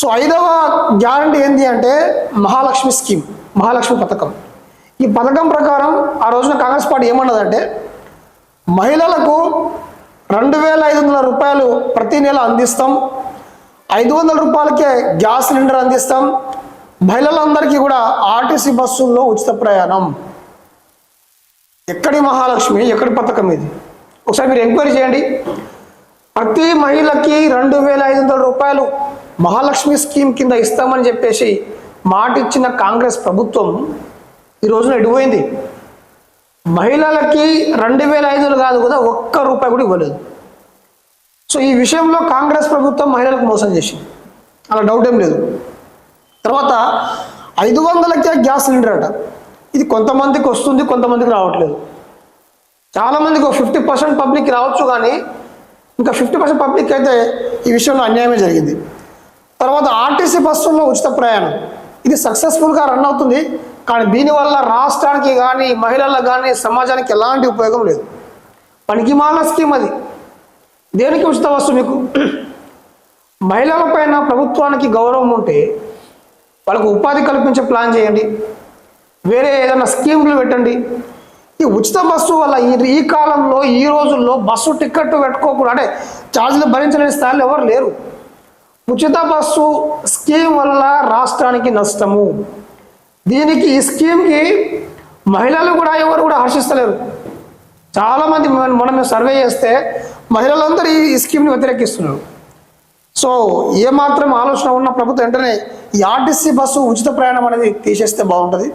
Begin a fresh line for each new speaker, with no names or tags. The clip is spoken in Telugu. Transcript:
సో ఐదవ గ్యారంటీ ఏంటి అంటే మహాలక్ష్మి స్కీమ్, మహాలక్ష్మి పథకం. ఈ పథకం ప్రకారం ఆ రోజున కాంగ్రెస్ పార్టీ ఏమన్నదంటే మహిళలకు 2,500 రూపాయలు ప్రతి నెల అందిస్తాం, 500 రూపాయలకే గ్యాస్ సిలిండర్ అందిస్తాం, మహిళలందరికీ కూడా ఆర్టీసీ బస్సుల్లో ఉచిత ప్రయాణం. ఎక్కడి మహాలక్ష్మి, ఎక్కడి పథకం ఇది? ఒకసారి మీరు ఎంక్వైరీ చేయండి. ప్రతి మహిళకి 2,500 రూపాయలు మహాలక్ష్మి స్కీమ్ కింద ఇస్తామని చెప్పేసి మాట ఇచ్చిన కాంగ్రెస్ ప్రభుత్వం ఈ రోజున ఎడిపోయింది. మహిళలకి 2,500 కాదు కదా, ఒక్క రూపాయి కూడా ఇవ్వలేదు. సో ఈ విషయంలో కాంగ్రెస్ ప్రభుత్వం మహిళలకు మోసం చేసింది, అలా డౌట్ ఏం లేదు. తర్వాత 500కే గ్యాస్ సిలిండర్ అట. ఇది కొంతమందికి వస్తుంది, కొంతమందికి రావట్లేదు. చాలామందికి 50% పబ్లిక్ రావచ్చు, కానీ ఇంకా 50% పబ్లిక్ అయితే ఈ విషయంలో అన్యాయమే జరిగింది. తర్వాత ఆర్టీసీ బస్సుల్లో ఉచిత ప్రయాణం, ఇది సక్సెస్ఫుల్గా రన్ అవుతుంది, కానీ దీనివల్ల రాష్ట్రానికి కానీ మహిళలకు కానీ సమాజానికి ఎలాంటి ఉపయోగం లేదు. పనికిమాల స్కీమ్ అది. దేనికి ఉచిత బస్సు? మీకు మహిళల పైన ప్రభుత్వానికి గౌరవం ఉంటే వాళ్ళకు ఉపాధి కల్పించే ప్లాన్ చేయండి, వేరే ఏదైనా స్కీమ్లు పెట్టండి. ఈ ఉచిత బస్సు వల్ల ఈ కాలంలో ఈ రోజుల్లో బస్సు టికెట్ పెట్టుకోకుండా అంటే ఛార్జీలు భరించలేని స్థాయిలో ఎవరు లేరు. ఉచిత బస్సు స్కీమ్ వల్ల రాష్ట్రానికి నష్టము. దీనికి ఈ స్కీమ్కి మహిళలు కూడా ఎవరు కూడా హర్షిస్తలేరు. చాలామంది మనం సర్వే చేస్తే మహిళలందరూ ఈ స్కీమ్ని వ్యతిరేకిస్తున్నారు. సో ఏమాత్రం ఆలోచన ఉన్న ప్రభుత్వం వెంటనే ఈ ఆర్టీసీ బస్సు ఉచిత ప్రయాణం అనేది తీసేస్తే బాగుంటుంది.